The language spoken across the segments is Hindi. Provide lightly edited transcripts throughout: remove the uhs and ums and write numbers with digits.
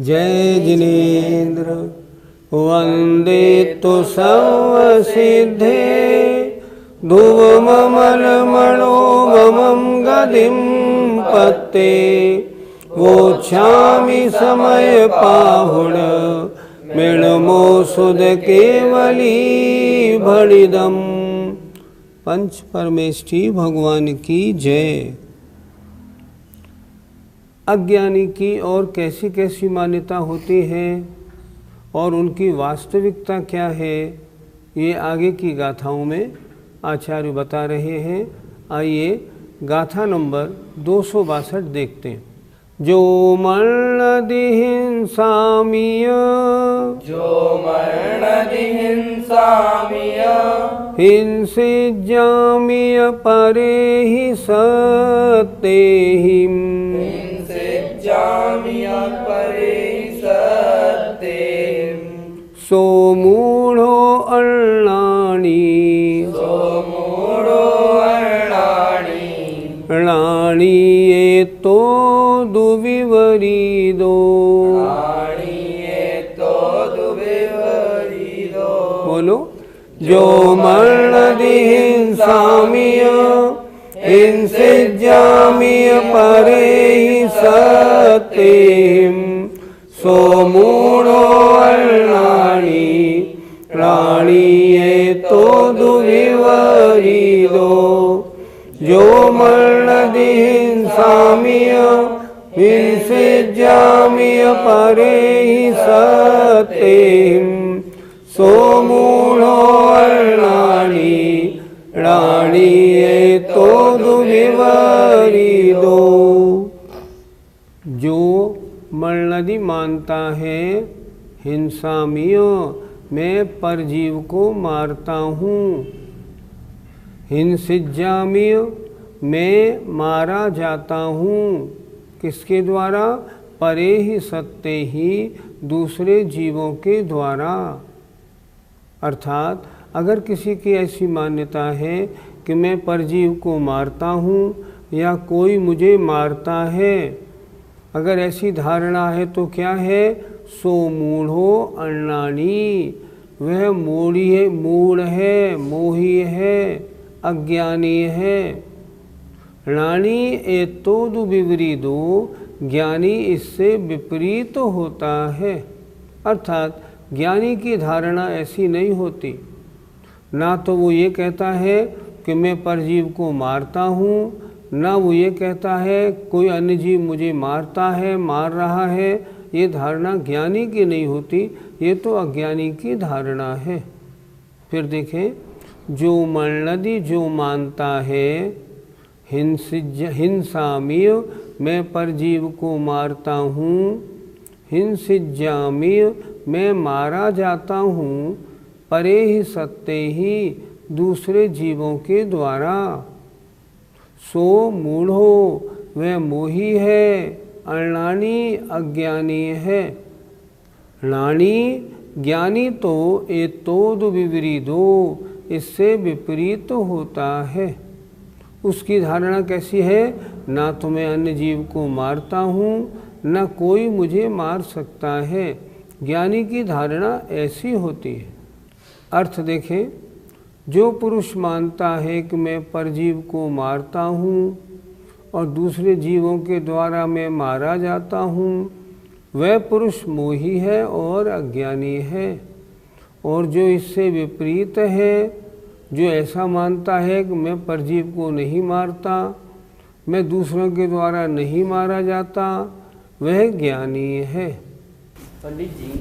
जय जिनेन्द्र वंदे तो सर्वसिद्धे ध्रुवममलमणोगमं गतिं पत्ते वोच्छामि समय पाहुण मृणमो सुध केवली भणिदम। पंच परमेष्ठी भगवान की जय। अज्ञानी की और कैसी कैसी मान्यता होती है और उनकी वास्तविकता क्या है, ये आगे की गाथाओं में आचार्य बता रहे हैं। आइए गाथा नंबर 262 देखते हैं। जो मरण दिहिंसामिय, जो मरण दिहिंसामिय, हिंसिज्यामिय परे हि सत्तेहिं, हिंसिज्यामिय परे सत्तेहिं, सो मूढ़ो अर्णानि, सो मूढ़ो अर्णानि, राणी ये तो दुविवरीदो, राणी ये तो दुविवरीदो। बोलो। जो मरण दिहिंसामिय, हिंसिज्यामिय परे हि सत्तेहिं, सो मूढ़ो अर्णानि, राणी ये तो दुविवरीदो। जो मरण दिहिंसामिय, हिंसिज्यामिय परे हि सत्तेहिं, सो मूढ़ो अर्णानि, राणी ये तो दुविवरीदो। जो मरणदि मानता है, हिंसामिय मैं परजीव को मारता हूँ, हिंसिज्यामिय मैं मारा जाता हूँ। किसके द्वारा? परे ही सत्ते ही, दूसरे जीवों के द्वारा। अर्थात अगर किसी की ऐसी मान्यता है कि मैं परजीव को मारता हूँ या कोई मुझे मारता है, अगर ऐसी धारणा है तो क्या है? सो मूढ़ो अर्णानि, वह मूढ़ है, मोही है, अज्ञानी है। राणी एतो दुविवरीदो, ज्ञानी इससे विपरीत होता है। अर्थात ज्ञानी की धारणा ऐसी नहीं होती। ना तो वो ये कहता है कि मैं परजीव को मारता हूँ, ना वो ये कहता है कोई अन्य जीव मुझे मारता है, मार रहा है। ये धारणा ज्ञानी की नहीं होती, ये तो अज्ञानी की धारणा है। फिर देखें, जो मरणदि जो मानता है, हिंसामिय मैं परजीव को मारता हूँ, हिंसिज्यामिय मैं मारा जाता हूँ, परे ही सत्ते ही दूसरे जीवों के द्वारा। सो मूढ़ो वह मोही है, अर्णानि अज्ञानी है। राणी ज्ञानी तो एतोद विपरीदो, इससे विपरीत होता है। उसकी धारणा कैसी है? ना तो मैं अन्य जीव को मारता हूँ, ना कोई मुझे मार सकता है। ज्ञानी की धारणा ऐसी होती है। अर्थ देखें, जो पुरुष मानता है कि मैं परजीव को मारता हूँ और दूसरे जीवों के द्वारा मैं मारा जाता हूँ, वह पुरुष मोही है और अज्ञानी है। और जो इससे विपरीत है, जो ऐसा मानता है कि मैं परजीव को नहीं मारता, मैं दूसरों के द्वारा नहीं मारा जाता, वह ज्ञानी है। पंडित जी,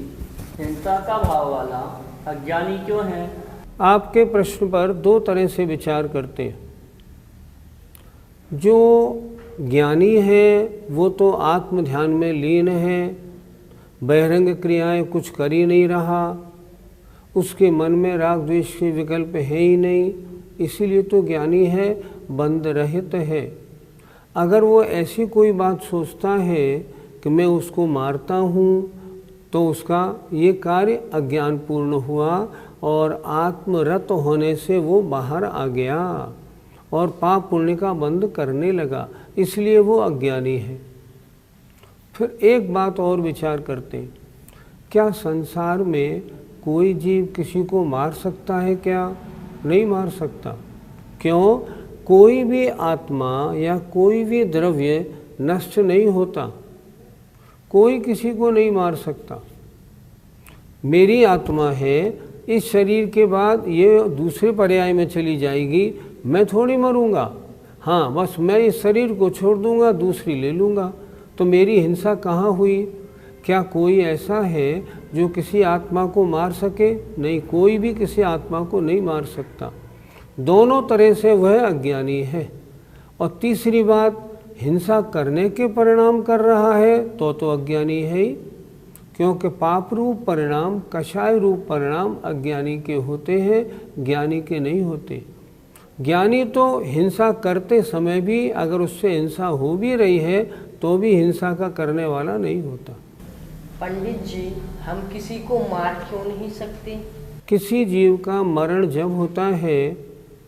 हिंसा का भाव वाला अज्ञानी क्यों है? आपके प्रश्न पर दो तरह से विचार करते हैं। जो ज्ञानी है वो तो आत्म ध्यान में लीन है, बहिरंग क्रियाएं कुछ कर ही नहीं रहा, उसके मन में राग द्वेष के विकल्प है ही नहीं, इसीलिए तो ज्ञानी है, बंध रहित है। अगर वो ऐसी कोई बात सोचता है कि मैं उसको मारता हूँ, तो उसका ये कार्य अज्ञानपूर्ण हुआ और आत्मरत होने से वो बाहर आ गया और पाप पुण्य का बंध करने लगा, इसलिए वो अज्ञानी है। फिर एक बात और विचार करते हैं, क्या संसार में कोई जीव किसी को मार सकता है क्या? नहीं मार सकता। क्यों? कोई भी आत्मा या कोई भी द्रव्य नष्ट नहीं होता, कोई किसी को नहीं मार सकता। मेरी आत्मा है, इस शरीर के बाद ये दूसरे पर्याय में चली जाएगी, मैं थोड़ी मरूंगा। हाँ, बस मैं इस शरीर को छोड़ दूंगा, दूसरी ले लूँगा, तो मेरी हिंसा कहाँ हुई? क्या कोई ऐसा है जो किसी आत्मा को मार सके? नहीं, कोई भी किसी आत्मा को नहीं मार सकता। दोनों तरह से वह अज्ञानी है। और तीसरी बात, हिंसा करने के परिणाम कर रहा है तो अज्ञानी है ही, क्योंकि पाप रूप परिणाम, कषाय रूप परिणाम अज्ञानी के होते हैं, ज्ञानी के नहीं होते। ज्ञानी तो हिंसा करते समय भी अगर उससे हिंसा हो भी रही है तो भी हिंसा का करने वाला नहीं होता। पंडित जी, हम किसी को मार क्यों नहीं सकते? किसी जीव का मरण जब होता है,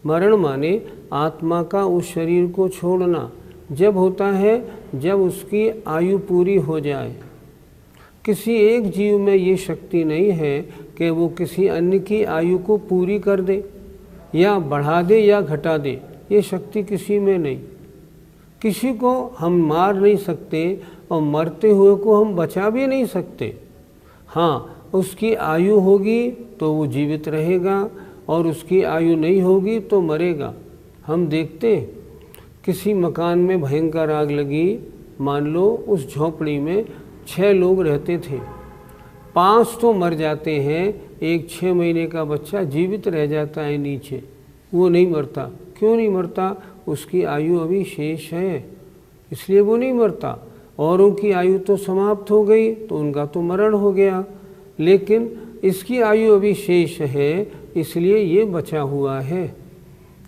मरण माने आत्मा का उस शरीर को छोड़ना, जब होता है जब उसकी आयु पूरी हो जाए। किसी एक जीव में ये शक्ति नहीं है कि वो किसी अन्य की आयु को पूरी कर दे या बढ़ा दे या घटा दे, ये शक्ति किसी में नहीं। किसी को हम मार नहीं सकते और मरते हुए को हम बचा भी नहीं सकते। हाँ, उसकी आयु होगी तो वो जीवित रहेगा और उसकी आयु नहीं होगी तो मरेगा। हम देखते किसी मकान में भयंकर आग लगी, मान लो उस झोपड़ी में 6 लोग रहते थे, 5 तो मर जाते हैं, एक 6 महीने का बच्चा जीवित रह जाता है नीचे, वो नहीं मरता। क्यों नहीं मरता? उसकी आयु अभी शेष है, इसलिए वो नहीं मरता। औरों की आयु तो समाप्त हो गई तो उनका तो मरण हो गया, लेकिन इसकी आयु अभी शेष है, इसलिए ये बचा हुआ है।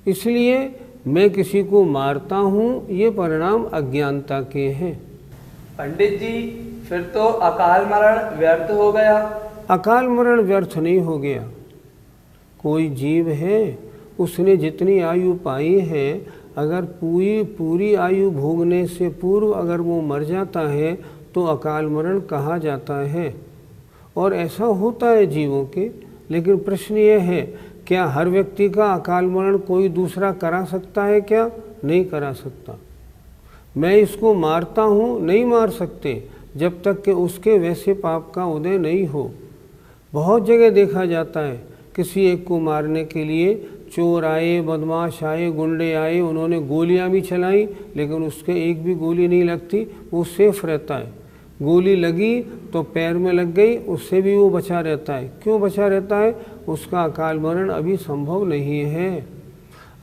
इसलिए मैं किसी को मारता हूँ, ये परिणाम अज्ञानता के हैं। पंडित जी, फिर तो अकाल मरण व्यर्थ हो गया। अकाल मरण व्यर्थ नहीं हो गया। कोई जीव है, उसने जितनी आयु पाई है, अगर पूरी आयु भोगने से पूर्व अगर वो मर जाता है तो अकाल मरण कहा जाता है। और ऐसा होता है जीवों के। लेकिन प्रश्न ये है, क्या हर व्यक्ति का अकाल मरण कोई दूसरा करा सकता है क्या? नहीं करा सकता। मैं इसको मारता हूँ, नहीं मार सकते जब तक कि उसके वैसे पाप का उदय नहीं हो। बहुत जगह देखा जाता है, किसी एक को मारने के लिए चोर आए, बदमाश आए, गुंडे आए, उन्होंने गोलियां भी चलाई, लेकिन उसके एक भी गोली नहीं लगती, वो सेफ रहता है। गोली लगी तो पैर में लग गई, उससे भी वो बचा रहता है। क्यों बचा रहता है? उसका अकाल मरण अभी संभव नहीं है।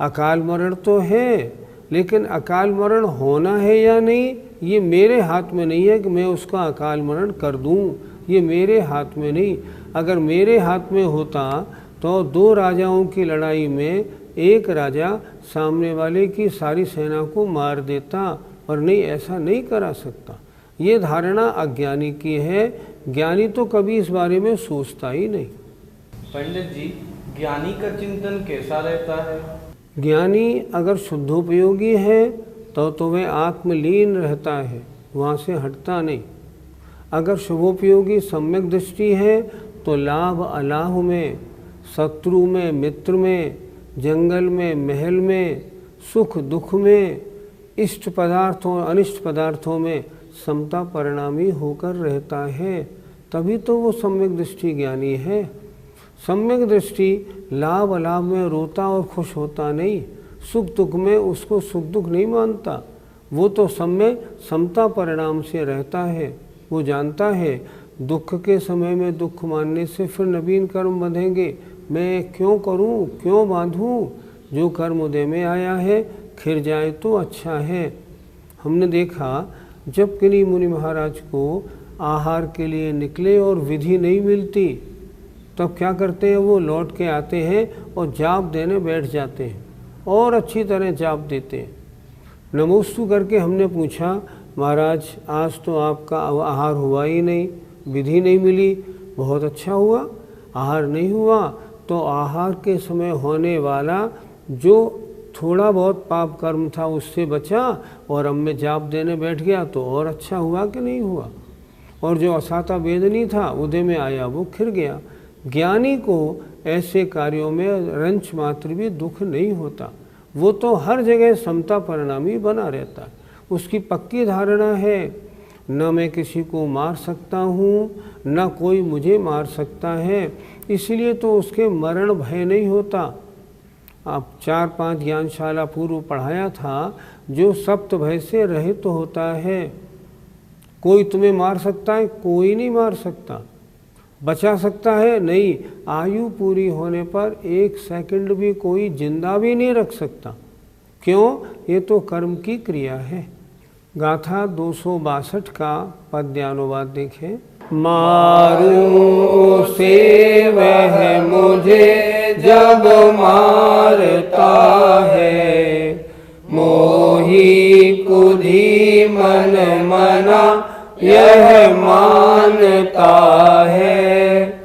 अकाल मरण तो है, लेकिन अकाल मरण होना है या नहीं, ये मेरे हाथ में नहीं है कि मैं उसका अकाल मरण कर दूं। ये मेरे हाथ में नहीं। अगर मेरे हाथ में होता तो 2 राजाओं की लड़ाई में एक राजा सामने वाले की सारी सेना को मार देता, और नहीं, ऐसा नहीं करा सकता। ये धारणा अज्ञानी की है। ज्ञानी तो कभी इस बारे में सोचता ही नहीं। पंडित जी, ज्ञानी का चिंतन कैसा रहता है? ज्ञानी अगर शुद्धोपयोगी है तो वह आत्मलीन रहता है, वहाँ से हटता नहीं। अगर शुभोपयोगी सम्यक दृष्टि है तो लाभ अलाभ में, शत्रु में, मित्र में, जंगल में, महल में, सुख दुख में, इष्ट पदार्थों अनिष्ट पदार्थों में समता परिणामी होकर रहता है। तभी तो वो सम्यक दृष्टि ज्ञानी है। सम्यक दृष्टि लाभ अलाभ में रोता और खुश होता नहीं, सुख दुख में उसको सुख दुख नहीं मानता। वो तो समय समता परिणाम से रहता है। वो जानता है दुख के समय में दुख मानने से फिर नवीन कर्म बंधेंगे। मैं क्यों करूं, क्यों बांधूं? जो कर्म उदय में आया है खिर जाए तो अच्छा है। हमने देखा जब किन्हीं मुनि महाराज को आहार के लिए निकले और विधि नहीं मिलती, तब क्या करते हैं? वो लौट के आते हैं और जाप देने बैठ जाते हैं और अच्छी तरह जाप देते हैं। नमोस्तु करके हमने पूछा, महाराज आज तो आपका आहार हुआ ही नहीं, विधि नहीं मिली। बहुत अच्छा हुआ, आहार नहीं हुआ तो आहार के समय होने वाला जो थोड़ा बहुत पाप कर्म था उससे बचा और अब मैं जाप देने बैठ गया तो और अच्छा हुआ कि नहीं हुआ। और जो असाता वेदनी था उदय में आया वो खिर गया। ज्ञानी को ऐसे कार्यों में रंच मात्र भी दुख नहीं होता, वो तो हर जगह समता परिणामी बना रहता है। उसकी पक्की धारणा है न मैं किसी को मार सकता हूँ न कोई मुझे मार सकता है, इसलिए तो उसके मरण भय नहीं होता। आप 4-5 ज्ञानशाला पूर्व पढ़ाया था, जो सप्त भय से रहित तो होता है। कोई तुम्हें मार सकता है? कोई नहीं मार सकता। बचा सकता है? नहीं। आयु पूरी होने पर 1 सेकंड भी कोई जिंदा भी नहीं रख सकता। क्यों? ये तो कर्म की क्रिया है। गाथा 262 का पद्यानुवाद देखें। मारूं से वह मुझे जब मारता है, मोही कुधी मन मना यह मानता है।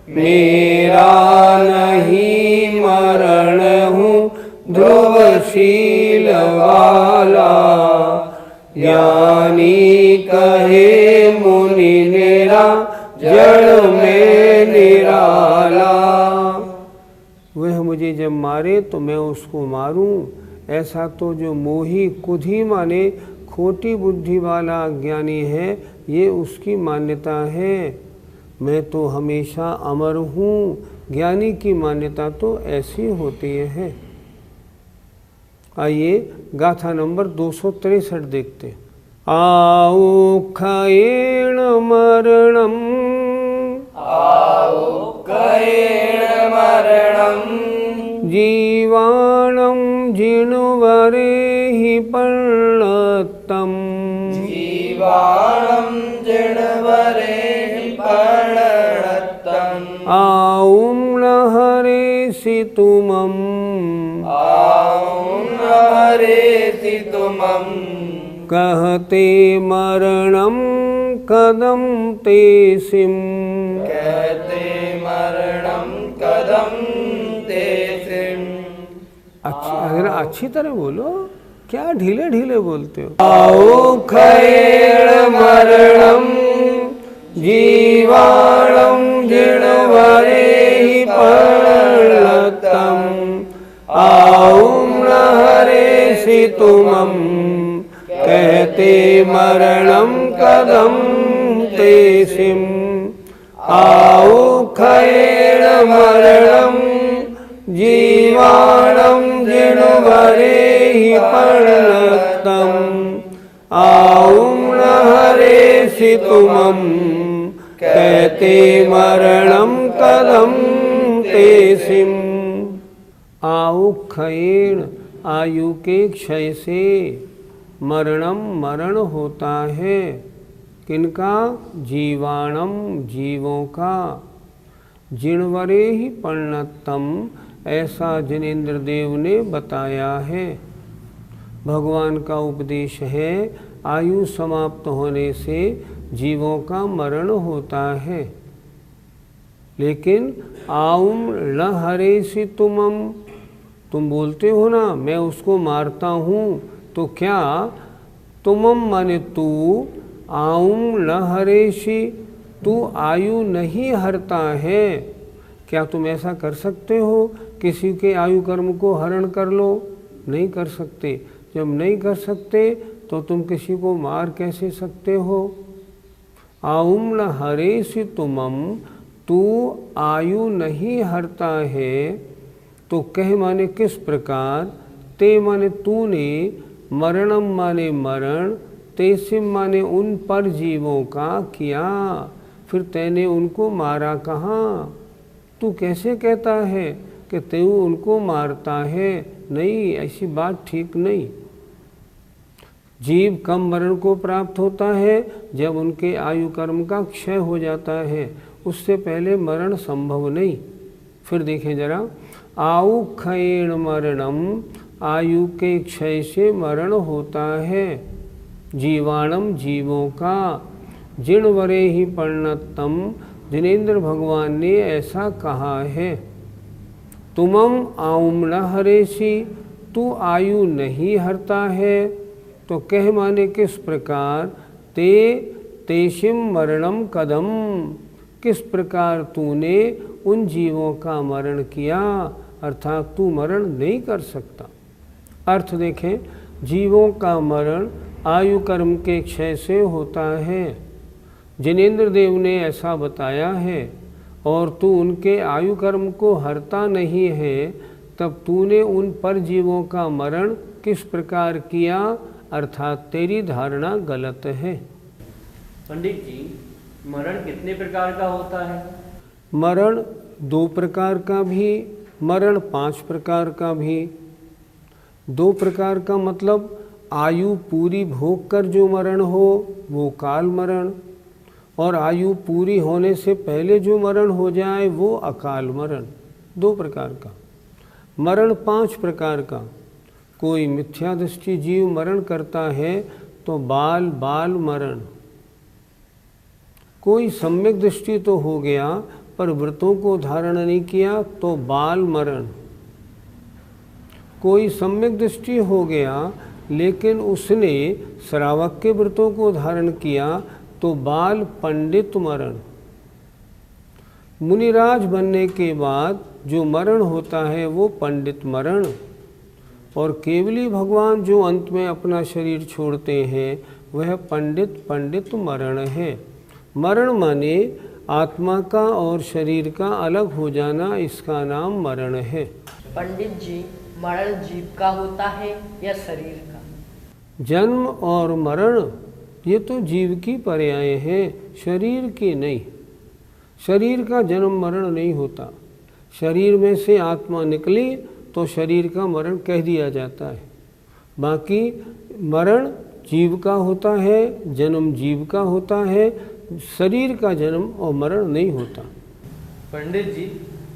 मेरा नहीं मरण हूँ ध्रुवशील वाला, ज्ञानी कहे मुनि नेरा जड़ में निराला। वह मुझे जब मारे तो मैं उसको मारूं, ऐसा तो जो मोही कुधी माने खोटी बुद्धि वाला अज्ञानी है, ये उसकी मान्यता है। मैं तो हमेशा अमर हूँ, ज्ञानी की मान्यता तो ऐसी होती है। आइए गाथा नंबर 263 देखते। आउखयेण मरणम, आउखयेण मरणम, जीवाणं जिणवरेहि पर्णतम्, जीवाणं जिणवरेहि पर्णतम्। आऊं न हरेसि तुमम्, आऊं न हरेसि तुमम्। कहते मरणं कदम ते सिम, कहते मरणं कदम ते सिम। अगर अच्छी तरह बोलो, क्या ढीले ढीले बोलते हो। आउखयेण मरणं, जीवाणं जिणवरेहि पर्णतम्। आऊं न हरेसि तुमम्, कहते मरणं कदम ते सिम। आउखयेण मरणं, जीवाणं जिणवरेहि पर्णतम्। आऊं न हरेसि तुमम्, कहते मरणं कदम ते सिम। आउखयेण आयु के क्षय से, मरणम मरण होता है। किनका? जीवाणम जीवों का। जिणवरे ही पर्णतम, ऐसा जिनेन्द्र देव ने बताया है। भगवान का उपदेश है, आयु समाप्त होने से जीवों का मरण होता है। लेकिन आऊं न हरेसि तुमम, तुम बोलते हो ना मैं उसको मारता हूँ, तो क्या तुमम माने तू, आऊं न हरेसि तू आयु नहीं हरता है। क्या तुम ऐसा कर सकते हो? किसी के आयु कर्म को हरण कर लो? नहीं कर सकते। जब नहीं कर सकते तो तुम किसी को मार कैसे सकते हो? आऊं न हरेसि तुमम, तू आयु नहीं हरता है। तो कह माने किस प्रकार, ते माने तूने, मरणम माने मरण, तेसिम माने उन पर जीवों का किया, फिर तैने उनको मारा कहाँ? तू कैसे कहता है कि तू उनको मारता है? नहीं, ऐसी बात ठीक नहीं। जीव कम मरण को प्राप्त होता है जब उनके आयु कर्म का क्षय हो जाता है, उससे पहले मरण संभव नहीं। फिर देखें जरा, आउखयेण मरणम, आयु के क्षय से मरण होता है। जीवाणम जीवों का, जिणवरे ही पर्णतम, जिनेन्द्र भगवान ने ऐसा कहा है। तुमम आऊं न हरेसि, तू आयु नहीं हरता है, तो कह माने किस प्रकार, ते तेषिम मरणम कदम, किस प्रकार तूने उन जीवों का मरण किया, अर्थात तू मरण नहीं कर सकता। अर्थ देखें, जीवों का मरण आयु कर्म के क्षय से होता है। जिनेंद्र देव ने ऐसा बताया है, और तू उनके आयु कर्म को हरता नहीं है, तब तूने उन पर जीवों का मरण किस प्रकार किया, अर्थात तेरी धारणा गलत है। पंडित जी, मरण कितने प्रकार का होता है? मरण 2 प्रकार का भी, मरण 5 प्रकार का भी। 2 प्रकार का मतलब आयु पूरी भोग कर जो मरण हो वो काल मरण, और आयु पूरी होने से पहले जो मरण हो जाए वो अकाल मरण। 2 प्रकार का। मरण 5 प्रकार का, कोई मिथ्या दृष्टि जीव मरण करता है तो बाल बाल मरण, कोई सम्यक दृष्टि तो हो गया पर व्रतों को धारण नहीं किया तो बाल मरण, कोई सम्यक दृष्टि हो गया लेकिन उसने श्रावक के व्रतों को धारण किया तो बाल पंडित मरण। मुनिराज बनने के बाद जो मरण होता है वो पंडित मरण, और केवली भगवान जो अंत में अपना शरीर छोड़ते हैं वह पंडित मरण है। मरण माने आत्मा का और शरीर का अलग हो जाना, इसका नाम मरण है। पंडित जी, मरण जीव का होता है या शरीर का? जन्म और मरण ये तो जीव की पर्याय हैं, शरीर की नहीं। शरीर का जन्म मरण नहीं होता। शरीर में से आत्मा निकली तो शरीर का मरण कह दिया जाता है। बाकी मरण जीव का होता है, जन्म जीव का होता है, शरीर का जन्म और मरण नहीं होता। पंडित जी,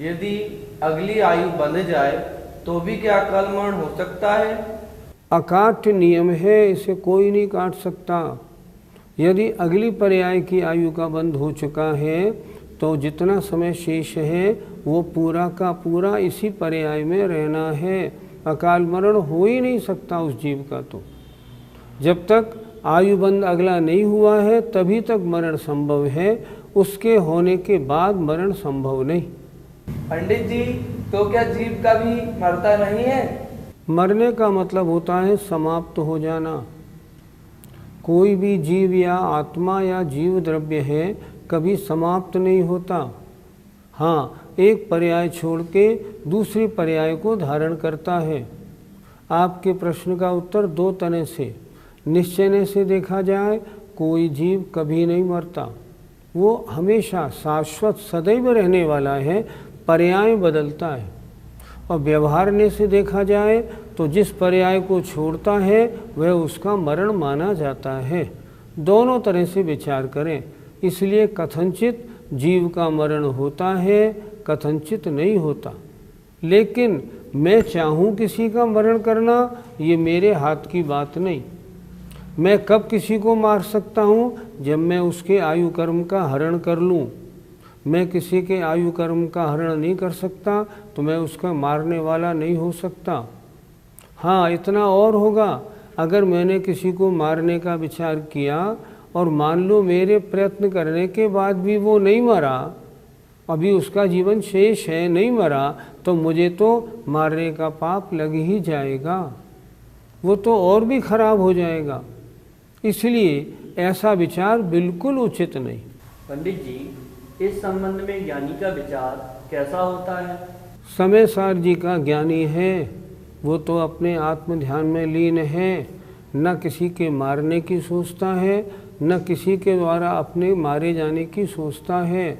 यदि अगली आयु बन जाए तो भी क्या अकाल मरण हो सकता है? अकाट्य नियम है, इसे कोई नहीं काट सकता। यदि अगली पर्याय की आयु का बंध हो चुका है तो जितना समय शेष है वो पूरा का पूरा इसी पर्याय में रहना है। अकाल मरण हो ही नहीं सकता उस जीव का। तो जब तक आयु बंध अगला नहीं हुआ है तभी तक मरण संभव है, उसके होने के बाद मरण संभव नहीं। पंडित जी, तो क्या जीव का भी मरता नहीं है? मरने का मतलब होता है समाप्त हो जाना। कोई भी जीव या आत्मा या जीव द्रव्य है कभी समाप्त नहीं होता। हाँ, एक पर्याय छोड़ के दूसरी पर्याय को धारण करता है। आपके प्रश्न का उत्तर 2 तरह से, निश्चय से देखा जाए कोई जीव कभी नहीं मरता, वो हमेशा शाश्वत सदैव रहने वाला है, पर्याय बदलता है। और व्यवहारने से देखा जाए तो जिस पर्याय को छोड़ता है वह उसका मरण माना जाता है। दोनों तरह से विचार करें। इसलिए कथनचित जीव का मरण होता है, कथनचित नहीं होता। लेकिन मैं चाहूँ किसी का मरण करना, ये मेरे हाथ की बात नहीं। मैं कब किसी को मार सकता हूँ? जब मैं उसके आयु कर्म का हरण कर लूँ। मैं किसी के आयु कर्म का हरण नहीं कर सकता तो मैं उसका मारने वाला नहीं हो सकता। हाँ, इतना और होगा, अगर मैंने किसी को मारने का विचार किया और मान लो मेरे प्रयत्न करने के बाद भी वो नहीं मरा, अभी उसका जीवन शेष है, नहीं मरा, तो मुझे तो मारने का पाप लग ही जाएगा, वो तो और भी खराब हो जाएगा। इसलिए ऐसा विचार बिल्कुल उचित नहीं। पंडित जी, इस संबंध में ज्ञानी का विचार कैसा होता है? समय सार जी का ज्ञानी है, वो तो अपने आत्म ध्यान में लीन है, न किसी के मारने की सोचता है, न किसी के द्वारा अपने मारे जाने की सोचता है,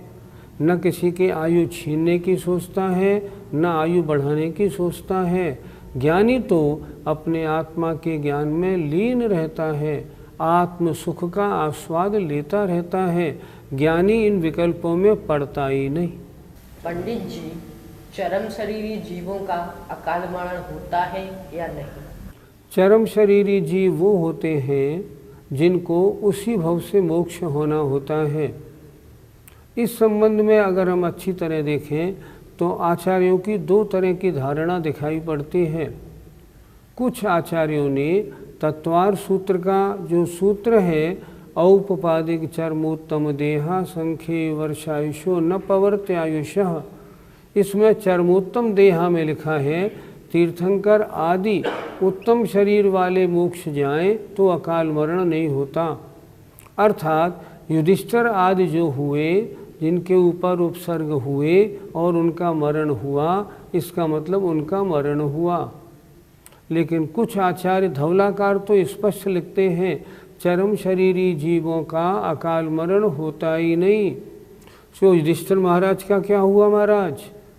न किसी के आयु छीनने की सोचता है, न आयु बढ़ाने की सोचता है। ज्ञानी तो अपने आत्मा के ज्ञान में लीन रहता है, आत्म सुख का आस्वाद लेता रहता है। ज्ञानी इन विकल्पों में पड़ता ही नहीं। पंडित जी, चरम शरीरी जीवों का अकाल मरण होता है या नहीं? चरम शरीरी जीव वो होते हैं जिनको उसी भव से मोक्ष होना होता है। इस संबंध में अगर हम अच्छी तरह देखें तो आचार्यों की 2 तरह की धारणा दिखाई पड़ती है। कुछ आचार्यों ने तत्वार सूत्र का जो सूत्र है औपपादिक चर्मोत्तम देहा संख्ये वर्षायुषो न पवर्त्य आयुषः, इसमें चर्मोत्तम देहा में लिखा है तीर्थंकर आदि उत्तम शरीर वाले मोक्ष जाएं तो अकाल मरण नहीं होता। अर्थात युधिष्ठिर आदि जो हुए, जिनके ऊपर उपसर्ग हुए और उनका मरण हुआ, इसका मतलब उनका मरण हुआ। लेकिन कुछ आचार्य धवलाकार तो स्पष्ट लिखते हैं चरम शरीरी जीवों का अकाल मरण होता ही नहीं। तो युधिष्ठिर महाराज का क्या हुआ महाराज?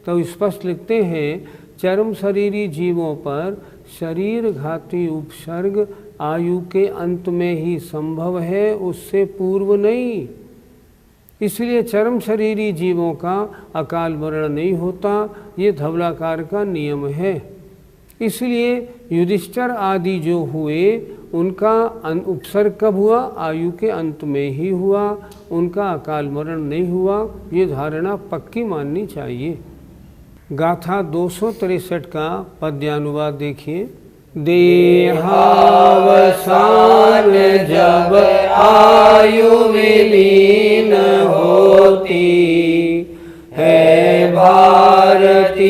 तो स्पष्ट लिखते हैं चरम शरीरी जीवों पर शरीर घाती उपसर्ग आयु के अंत में ही संभव है, उससे पूर्व नहीं। इसलिए चरम शरीरी जीवों का अकाल मरण नहीं होता, ये धवलाकार का नियम है। इसलिए युधिष्ठिर आदि जो हुए उनका उपसर्ग कब हुआ? आयु के अंत में ही हुआ, उनका अकाल मरण नहीं हुआ। ये धारणा पक्की माननी चाहिए। गाथा 263 का पद्यानुवाद देखिए। देहावसान जब आयु विलीन होती है भारती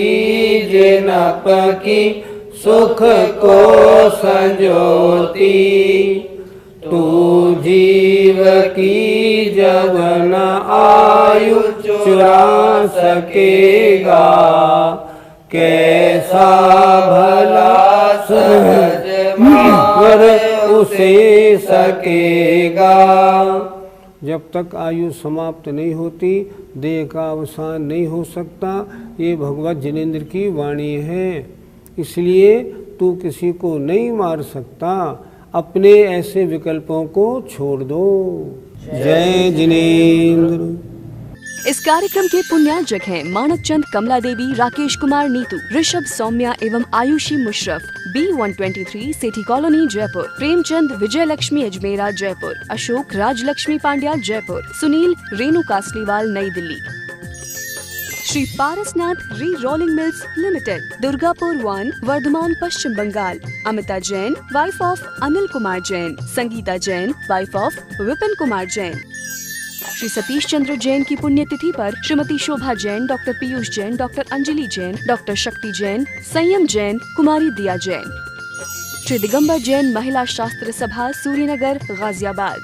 जिनप की सुख को संजोती, तू जीव की जब न आयु चुरा सकेगा, कैसा भला सहज मार उसे सकेगा। जब तक आयु समाप्त नहीं होती, देह का अवसान नहीं हो सकता। ये भगवत जिनेंद्र की वाणी है। इसलिए तू किसी को नहीं मार सकता, अपने ऐसे विकल्पों को छोड़ दो। जय जिनेंद्र। इस कार्यक्रम के पुण्यार्जक हैं मानक चंद, कमला देवी, राकेश कुमार नीतू, ऋषभ सौम्या एवं Ayushi Musharraf, B123 Sethi colony Jaipur, Premchand Vijay Lakshmi Ajmera Jaipur, Ashok Rajlakshmi Pandya Jaipur, Sunil Renu Kasliwal New Delhi. Shri Parasnath rerolling mills limited, Durgapur 1, Vardhaman Paschim Bengal. Amita Jain wife of Anil Kumar Jain, Sangeeta Jain wife of Vipin Kumar Jain. Shri Satish Chandra Jain की पुण्यतिथि पर Shrimati Shobha Jain, doctor Piyush Jain, doctor Anjali Jain, doctor Shakti Jain, संयम जैन, कुमारी दिया जैन। श्री दिगंबर जैन महिला शास्त्र सभा, सूर्यनगर, गाजियाबाद।